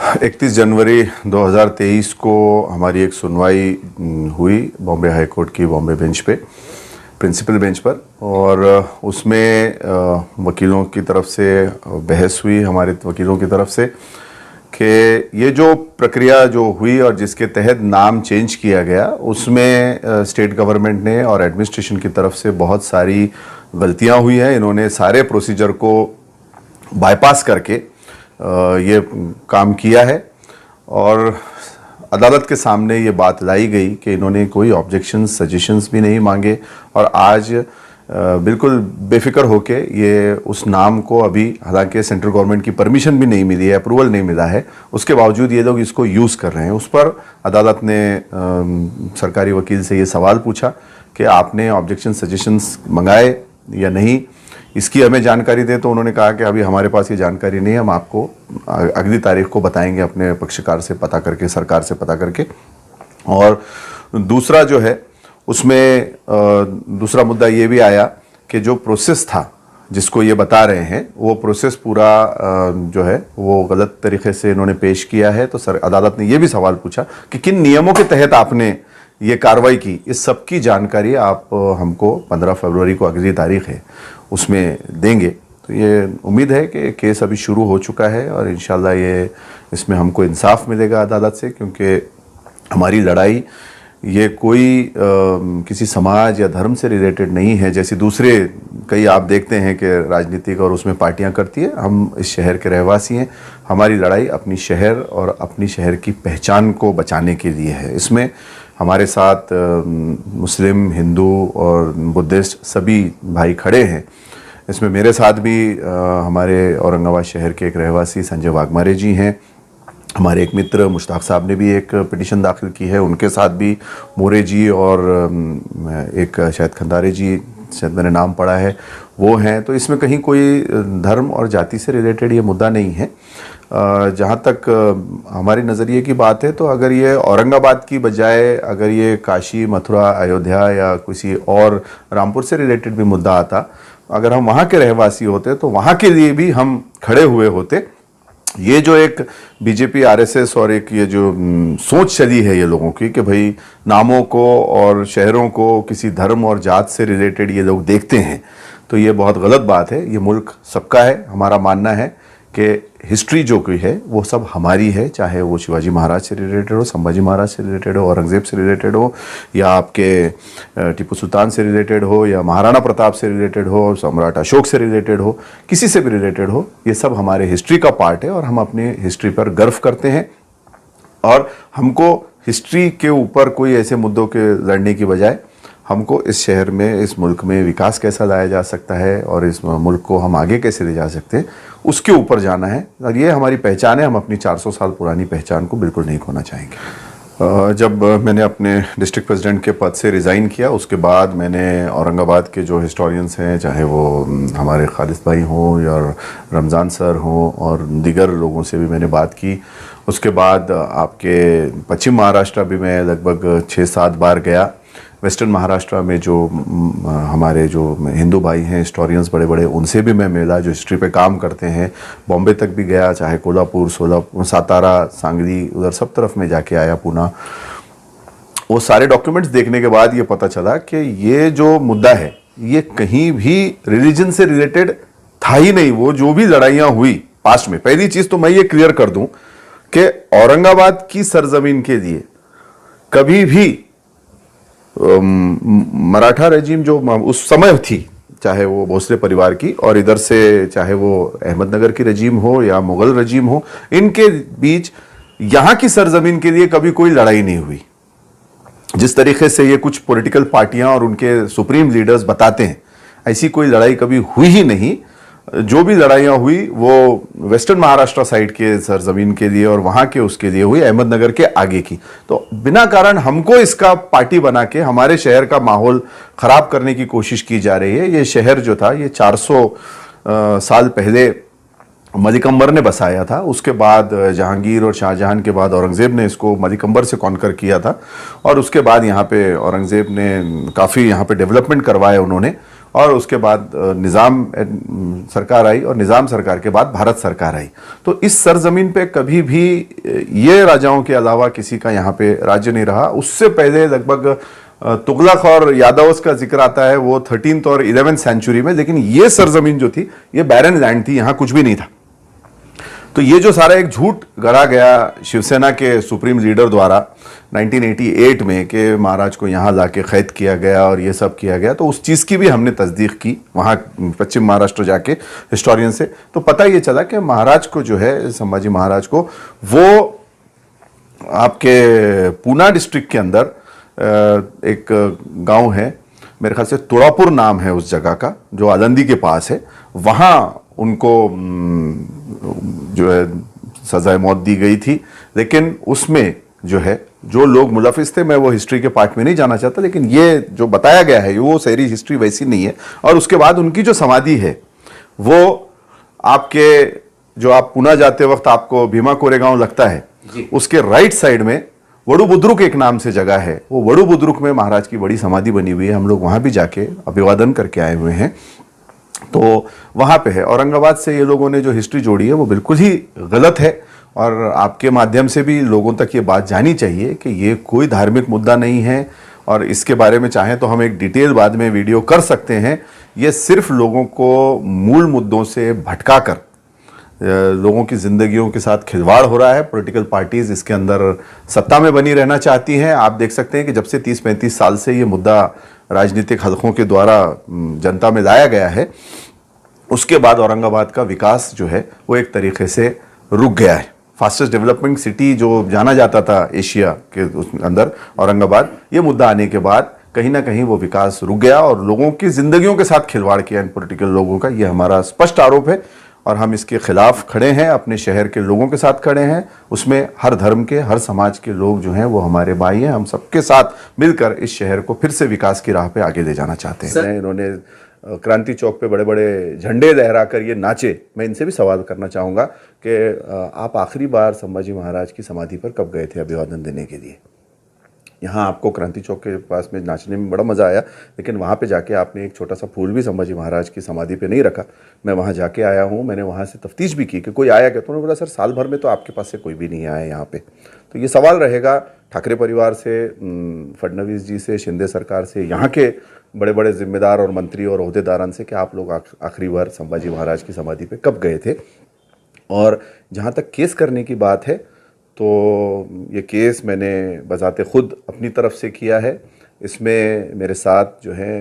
31 जनवरी 2023 को हमारी एक सुनवाई हुई बॉम्बे हाई कोर्ट की बॉम्बे बेंच पे, प्रिंसिपल बेंच पर। और उसमें वकीलों की तरफ से बहस हुई, हमारे वकीलों की तरफ से, कि ये जो प्रक्रिया जो हुई और जिसके तहत नाम चेंज किया गया, उसमें स्टेट गवर्नमेंट ने और एडमिनिस्ट्रेशन की तरफ से बहुत सारी गलतियां हुई हैं। इन्होंने सारे प्रोसीजर को बाईपास करके ये काम किया है और अदालत के सामने ये बात लाई गई कि इन्होंने कोई ऑब्जेक्शंस सजेशंस भी नहीं मांगे और आज बिल्कुल बेफिक्र होके ये उस नाम को, अभी हालांकि सेंट्रल गवर्नमेंट की परमिशन भी नहीं मिली है, अप्रूवल नहीं मिला है, उसके बावजूद ये लोग इसको यूज़ कर रहे हैं। उस पर अदालत ने सरकारी वकील से ये सवाल पूछा कि आपने ऑब्जेक्शन सजेशंस मंगाए या नहीं, इसकी हमें जानकारी दें। तो उन्होंने कहा कि अभी हमारे पास ये जानकारी नहीं है, हम आपको अगली तारीख को बताएंगे अपने पक्षकार से पता करके, सरकार से पता करके। और दूसरा जो है उसमें दूसरा मुद्दा ये भी आया कि जो प्रोसेस था जिसको ये बता रहे हैं, वो प्रोसेस पूरा जो है वो गलत तरीके से इन्होंने पेश किया है। तो अदालत ने ये भी सवाल पूछा कि किन नियमों के तहत आपने ये कार्रवाई की, इस सब की जानकारी आप हमको 15 फरवरी को अगली तारीख है उसमें देंगे। तो ये उम्मीद है कि केस अभी शुरू हो चुका है और इंशाल्लाह ये इसमें हमको इंसाफ मिलेगा अदालत से, क्योंकि हमारी लड़ाई ये कोई किसी समाज या धर्म से रिलेटेड नहीं है, जैसे दूसरे कई आप देखते हैं कि राजनीतिक और उसमें पार्टियां करती है। हम इस शहर के रहवासी हैं, हमारी लड़ाई अपनी शहर और अपनी शहर की पहचान को बचाने के लिए है। इसमें हमारे साथ मुस्लिम, हिंदू और बुद्धिस्ट सभी भाई खड़े हैं। इसमें मेरे साथ भी हमारे औरंगाबाद शहर के एक रहवासी संजय वाघमारे जी हैं, हमारे एक मित्र मुश्ताक साहब ने भी एक पिटीशन दाखिल की है, उनके साथ भी मोरे जी और एक शायद खंदारे जी, शायद मैंने नाम पढ़ा है, वो हैं। तो इसमें कहीं कोई धर्म और जाति से रिलेटेड ये मुद्दा नहीं है। जहाँ तक हमारी नज़रिए की बात है, तो अगर ये औरंगाबाद की बजाय अगर ये काशी, मथुरा, अयोध्या या किसी और रामपुर से रिलेटेड भी मुद्दा आता, अगर हम वहाँ के रहवासी होते तो वहाँ के लिए भी हम खड़े हुए होते। ये जो एक बीजेपी, आरएसएस और एक ये जो सोच चली है ये लोगों की कि भाई नामों को और शहरों को किसी धर्म और जात से रिलेटेड ये लोग देखते हैं, तो ये बहुत गलत बात है। ये मुल्क सबका है। हमारा मानना है कि हिस्ट्री जो कोई है वो सब हमारी है, चाहे वो शिवाजी महाराज से रिलेटेड हो, संभाजी महाराज से रिलेटेड हो, औरंगजेब से रिलेटेड हो, या आपके टीपू सुल्तान से रिलेटेड हो, या महाराणा प्रताप से रिलेटेड हो, सम्राट अशोक से रिलेटेड हो, किसी से भी रिलेटेड हो, ये सब हमारे हिस्ट्री का पार्ट है और हम अपनी हिस्ट्री पर गर्व करते हैं। और हमको हिस्ट्री के ऊपर कोई ऐसे मुद्दों के लड़ने की बजाय हमको इस शहर में, इस मुल्क में विकास कैसा लाया जा सकता है और इस मुल्क को हम आगे कैसे ले जा सकते हैं, उसके ऊपर जाना है। और ये हमारी पहचान है। हम अपनी 400 साल पुरानी पहचान को बिल्कुल नहीं खोना चाहेंगे। जब मैंने अपने डिस्ट्रिक्ट प्रेसिडेंट के पद से रिज़ाइन किया, उसके बाद मैंने औरंगाबाद के जो हिस्टोरियंस हैं, चाहे वो हमारे खालिद भाई हों या रमज़ान सर हों और दीगर लोगों से भी मैंने बात की। उसके बाद आपके पश्चिम महाराष्ट्र भी मैं लगभग 6-7 बार गया। वेस्टर्न महाराष्ट्र में जो हमारे जो हिंदू भाई हैं, हिस्टोरियंस बड़े बड़े, उनसे भी मैं मिला जो हिस्ट्री पे काम करते हैं। बॉम्बे तक भी गया, चाहे कोल्हापुर, सोलापुर, सातारा, सांगली, उधर सब तरफ में जाके आया, पूना। वो सारे डॉक्यूमेंट्स देखने के बाद ये पता चला कि ये जो मुद्दा है ये कहीं भी रिलीजन से रिलेटेड था ही नहीं। वो जो भी लड़ाइयाँ हुई पास्ट में, पहली चीज़ तो मैं ये क्लियर कर दूँ कि औरंगाबाद की सरजमीन के लिए कभी भी मराठा रजीम जो उस समय थी, चाहे वो भोसले परिवार की, और इधर से चाहे वो अहमदनगर की रजीम हो या मुगल रजीम हो, इनके बीच यहाँ की सरजमीन के लिए कभी कोई लड़ाई नहीं हुई। जिस तरीके से ये कुछ पॉलिटिकल पार्टियां और उनके सुप्रीम लीडर्स बताते हैं, ऐसी कोई लड़ाई कभी हुई ही नहीं। जो भी लड़ाइयाँ हुई वो वेस्टर्न महाराष्ट्र साइड के सरजमीन के लिए और वहाँ के उसके लिए हुई, अहमदनगर के आगे की। तो बिना कारण हमको इसका पार्टी बना के हमारे शहर का माहौल ख़राब करने की कोशिश की जा रही है। ये शहर जो था ये 400 साल पहले मलिक अंबर ने बसाया था। उसके बाद जहांगीर और शाहजहां के बाद औरंगज़ेब ने इसको मलिक अंबर से कॉन्कर किया था और उसके बाद यहाँ पे औरंगज़ेब ने काफ़ी यहाँ पे डेवलपमेंट करवाया उन्होंने। और उसके बाद निज़ाम सरकार आई और निज़ाम सरकार के बाद भारत सरकार आई। तो इस सरजमीन पे कभी भी ये राजाओं के अलावा किसी का यहाँ पे राज्य नहीं रहा। उससे पहले लगभग तुगलक और यादव्स का जिक्र आता है वो 13th और 11th सेंचुरी में, लेकिन ये सरजमीन जो थी ये बैरन लैंड थी, यहाँ कुछ भी नहीं था। तो ये जो सारा एक झूठ गढ़ा गया शिवसेना के सुप्रीम लीडर द्वारा 1988 में कि महाराज को यहाँ लाके कैद किया गया और ये सब किया गया, तो उस चीज़ की भी हमने तस्दीक की वहाँ पश्चिम महाराष्ट्र जाके हिस्टोरियन से। तो पता ये चला कि महाराज को जो है, संभाजी महाराज को, वो आपके पूना डिस्ट्रिक्ट के अंदर एक गांव है, मेरे ख्याल से तुरापुर नाम है उस जगह का, जो आलंदी के पास है, वहाँ उनको जो है सजाए मौत दी गई थी। लेकिन उसमें जो है जो लोग मुलविस थे, मैं वो हिस्ट्री के पार्ट में नहीं जाना चाहता, लेकिन ये जो बताया गया है वो सारी हिस्ट्री वैसी नहीं है। और उसके बाद उनकी जो समाधि है वो आपके, जो आप पुणे जाते वक्त आपको भीमा कोरेगांव लगता है, उसके राइट साइड में वड़ू बुद्रुक एक नाम से जगह है, वो वड़ू बुद्रुक में महाराज की बड़ी समाधि बनी हुई है। हम लोग वहाँ भी जाके अभिवादन करके आए हुए हैं, तो वहाँ पे है। औरंगाबाद से ये लोगों ने जो हिस्ट्री जोड़ी है वो बिल्कुल ही गलत है, और आपके माध्यम से भी लोगों तक ये बात जानी चाहिए कि ये कोई धार्मिक मुद्दा नहीं है, और इसके बारे में चाहें तो हम एक डिटेल बाद में वीडियो कर सकते हैं। ये सिर्फ लोगों को मूल मुद्दों से भटका कर लोगों की जिंदगियों के साथ खिलवाड़ हो रहा है। पॉलिटिकल पार्टीज इसके अंदर सत्ता में बनी रहना चाहती हैं। आप देख सकते हैं कि जब से 30-35 साल से ये मुद्दा राजनीतिक हलकों के द्वारा जनता में लाया गया है, उसके बाद औरंगाबाद का विकास जो है वो एक तरीके से रुक गया है। फास्टेस्ट डेवलपमेंट सिटी जो जाना जाता था एशिया के अंदर, औरंगाबाद, ये मुद्दा आने के बाद कहीं ना कहीं वो विकास रुक गया और लोगों की जिंदगियों के साथ खिलवाड़ किया इन पॉलिटिकल लोगों का। ये हमारा स्पष्ट आरोप है और हम इसके खिलाफ खड़े हैं, अपने शहर के लोगों के साथ खड़े हैं। उसमें हर धर्म के, हर समाज के लोग जो हैं वो हमारे भाई हैं। हम सबके साथ मिलकर इस शहर को फिर से विकास की राह पे आगे ले जाना चाहते हैं। इन्होंने क्रांति चौक पे बड़े बड़े झंडे लहराकर ये नाचे। मैं इनसे भी सवाल करना चाहूँगा कि आप आखिरी बार संभाजी महाराज की समाधि पर कब गए थे अभिवादन देने के लिए? यहाँ आपको क्रांति चौक के पास में नाचने में बड़ा मज़ा आया, लेकिन वहाँ पे जाके आपने एक छोटा सा फूल भी संभाजी महाराज की समाधि पे नहीं रखा। मैं वहाँ जाके आया हूँ, मैंने वहाँ से तफ्तीश भी की कि कोई आया क्या, तो उन्होंने बोला सर साल भर में तो आपके पास से कोई भी नहीं आया यहाँ पे। तो ये सवाल रहेगा ठाकरे परिवार से, फडणवीस जी से, शिंदे सरकार से, यहाँ के बड़े बड़े जिम्मेदार और मंत्री और अहदेदारान से कि आप लोग आखिरी बार संभाजी महाराज की समाधि पे कब गए थे। और जहाँ तक केस करने की बात है, तो ये केस मैंने बजाते खुद अपनी तरफ से किया है। इसमें मेरे साथ जो है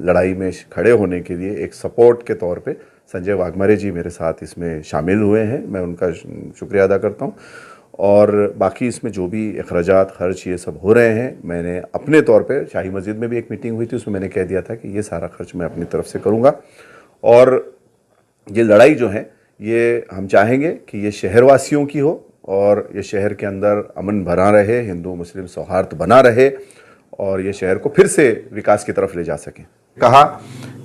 लड़ाई में खड़े होने के लिए एक सपोर्ट के तौर पे संजय वाघमारे जी मेरे साथ इसमें शामिल हुए हैं। मैं उनका शुक्रिया अदा करता हूँ। और बाकी इसमें जो भी अखराजात खर्च ये सब हो रहे हैं, मैंने अपने तौर पे, शाही मस्जिद में भी एक मीटिंग हुई थी, उसमें मैंने कह दिया था कि ये सारा खर्च मैं अपनी तरफ से करूँगा। और ये लड़ाई जो है ये हम चाहेंगे कि ये शहरवासियों की हो और ये शहर के अंदर अमन बना रहे, हिंदू मुस्लिम सौहार्द बना रहे और ये शहर को फिर से विकास की तरफ ले जा सकें। कहा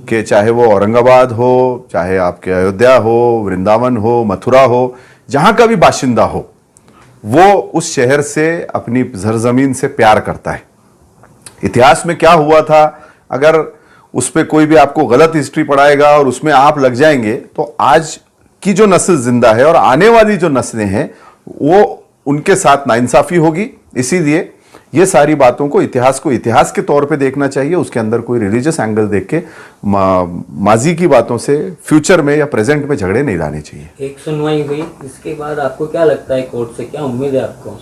कि चाहे वो औरंगाबाद हो, चाहे आपके अयोध्या हो, वृंदावन हो, मथुरा हो, जहाँ का भी बाशिंदा हो, वो उस शहर से, अपनी सरजमीन से प्यार करता है। इतिहास में क्या हुआ था, अगर उस पर कोई भी आपको गलत हिस्ट्री पढ़ाएगा और उसमें आप लग जाएंगे, तो आज की जो नस्ल जिंदा है और आने वाली जो नस्लें हैं वो उनके साथ नाइंसाफी होगी। इसीलिए ये सारी बातों को इतिहास के तौर पे देखना चाहिए। उसके अंदर कोई रिलीजियस एंगल देख के माजी की बातों से फ्यूचर में या प्रेजेंट में झगड़े नहीं लाने चाहिए। एक सुनवाई हुई, इसके बाद आपको क्या लगता है, कोर्ट से क्या उम्मीद है आपको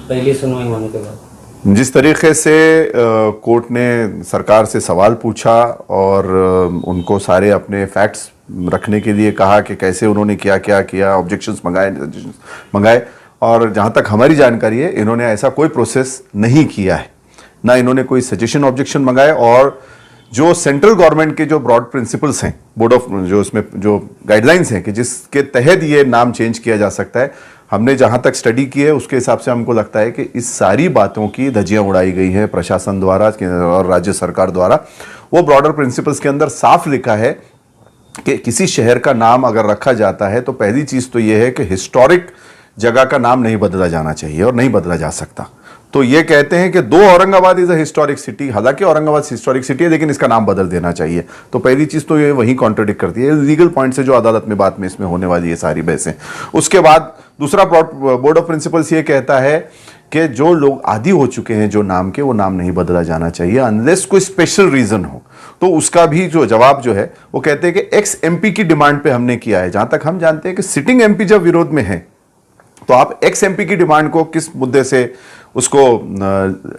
पहली सुनवाई होने के बाद? जिस तरीके से कोर्ट ने सरकार से सवाल पूछा और उनको सारे अपने फैक्ट्स रखने के लिए कहा कि कैसे उन्होंने क्या क्या किया, ऑब्जेक्शंस मंगाए, और जहाँ तक हमारी जानकारी है इन्होंने ऐसा कोई प्रोसेस नहीं किया है, ना इन्होंने कोई सजेशन ऑब्जेक्शन मंगाए। और जो सेंट्रल गवर्नमेंट के जो ब्रॉड प्रिंसिपल्स हैं, बोर्ड ऑफ जो उसमें जो गाइडलाइंस हैं कि जिसके तहत ये नाम चेंज किया जा सकता है, हमने जहाँ तक स्टडी की है उसके हिसाब से हमको लगता है कि इस सारी बातों की धज्जियाँ उड़ाई गई हैं प्रशासन द्वारा और राज्य सरकार द्वारा। वो ब्रॉडर प्रिंसिपल्स के अंदर साफ लिखा है कि किसी शहर का नाम अगर रखा जाता है तो पहली चीज़ तो ये है कि हिस्टोरिक जगह का नाम नहीं बदला जाना चाहिए और नहीं बदला जा सकता। तो ये कहते हैं कि 2 Aurangabad is a historic city, हालांकि औरंगाबाद हिस्टोरिक सिटी है लेकिन इसका नाम बदल देना चाहिए। तो पहली चीज तो ये वही कॉन्ट्रडिक्ट करती है, लीगल पॉइंट से जो अदालत में बात में इसमें होने वाली है सारी बहसें। उसके बाद दूसरा बोर्ड ऑफ प्रिंसिपल्स ये कहता है कि जो लोग आदी हो चुके हैं जो नाम के, वो नाम नहीं बदला जाना चाहिए अनलेस कोई स्पेशल रीजन हो। तो उसका भी जो जवाब जो है वो कहते हैं कि एक्स एमपी की डिमांड पे हमने किया है। जहां तक हम जानते हैं कि सिटिंग एमपी जब विरोध में है तो आप एक्स एमपी की डिमांड को किस मुद्दे से उसको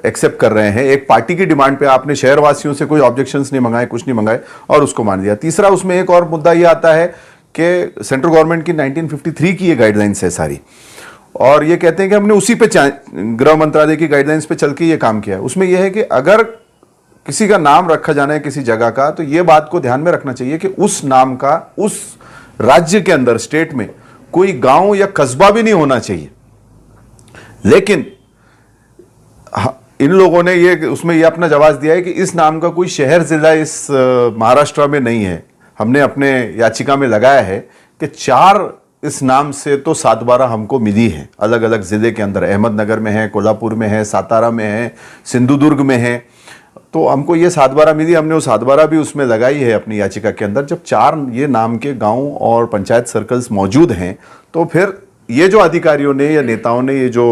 एक्सेप्ट कर रहे हैं? एक पार्टी की डिमांड पे आपने शहरवासियों से कोई ऑब्जेक्शंस नहीं मंगाए, कुछ नहीं मंगाए और उसको मान दिया। तीसरा उसमें एक और मुद्दा ये आता है कि सेंट्रल गवर्नमेंट की 1953 की ये गाइडलाइंस है सारी, और ये कहते हैं कि हमने उसी पे गृह मंत्रालय की गाइडलाइंस पे चल के ये काम किया है। उसमें यह है कि अगर किसी का नाम रखा जाना है किसी जगह का, तो ये बात को ध्यान में रखना चाहिए कि उस नाम का उस राज्य के अंदर, स्टेट में कोई गांव या कस्बा भी नहीं होना चाहिए। लेकिन इन लोगों ने ये उसमें ये अपना जवाब दिया है कि इस नाम का कोई शहर जिला इस महाराष्ट्र में नहीं है। हमने अपने याचिका में लगाया है कि 4 इस नाम से तो 7/12 हमको मिली है अलग अलग जिले के अंदर, अहमदनगर में है, कोल्हापुर में है, सातारा में है, सिंधुदुर्ग में है। तो हमको ये 7/12 मिली, हमने वो 7/12 भी उसमें लगाई है अपनी याचिका के अंदर। जब 4 ये नाम के गांव और पंचायत सर्कल्स मौजूद हैं तो फिर ये जो अधिकारियों ने या नेताओं ने ये जो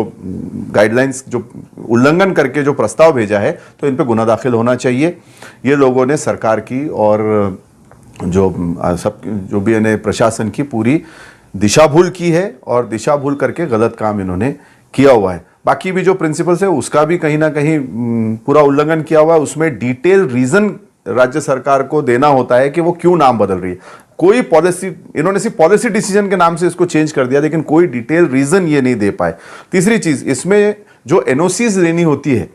गाइडलाइंस जो उल्लंघन करके जो प्रस्ताव भेजा है, तो इन पे गुना दाखिल होना चाहिए। ये लोगों ने सरकार की और जो भी इन्हें प्रशासन की पूरी दिशा भूल की है और दिशा भूल करके गलत काम इन्होंने किया हुआ है। बाकी भी जो प्रिंसिपल्स है उसका भी कहीं ना कहीं पूरा उल्लंघन किया हुआ है। उसमें डिटेल रीजन राज्य सरकार को देना होता है कि वो क्यों नाम बदल रही है। कोई पॉलिसी, इन्होंने सिर्फ पॉलिसी डिसीजन के नाम से इसको चेंज कर दिया, लेकिन कोई डिटेल रीजन ये नहीं दे पाए। तीसरी चीज, इसमें जो एनओसीज लेनी होती है,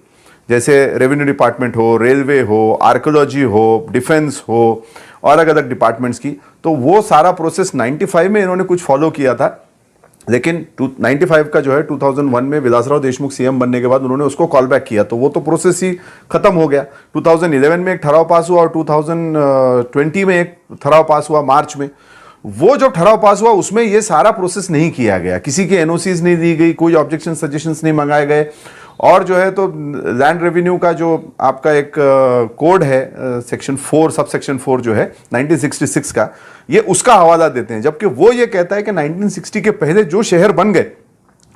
जैसे रेवेन्यू डिपार्टमेंट हो, रेलवे हो, आर्कियोलॉजी हो, डिफेंस हो और अलग अलग डिपार्टमेंट्स की, तो वो सारा प्रोसेस 95 में इन्होंने कुछ फॉलो किया था, लेकिन 95 का जो है 2001 में विलासराव देशमुख सीएम बनने के बाद उन्होंने उसको कॉल बैक किया, तो वो तो प्रोसेस ही खत्म हो गया। 2011 में एक ठराव पास हुआ और 2020 में एक ठराव पास हुआ मार्च में। वो जो ठराव पास हुआ उसमें ये सारा प्रोसेस नहीं किया गया, किसी की एनओसीज नहीं दी गई, कोई ऑब्जेक्शन सजेशंस नहीं मंगाए गए। और जो है तो लैंड रेवेन्यू का जो आपका एक कोड है सेक्शन 4 सब सेक्शन 4 जो है 1966 का, ये उसका हवाला देते हैं, जबकि वो ये कहता है कि 1960 के पहले जो शहर बन गए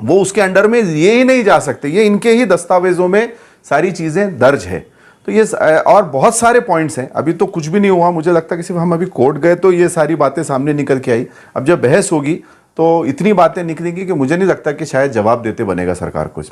वो उसके अंडर में ये ही नहीं जा सकते, ये इनके ही दस्तावेजों में सारी चीजें दर्ज है। तो ये और बहुत सारे पॉइंट्स हैं, अभी तो कुछ भी नहीं हुआ। मुझे लगता है कि सिर्फ हम अभी कोर्ट गए तो ये सारी बातें सामने निकल के आई। अब जब बहस होगी तो इतनी बातें निकलेंगी कि मुझे नहीं लगता कि शायद जवाब देते बनेगा सरकार को।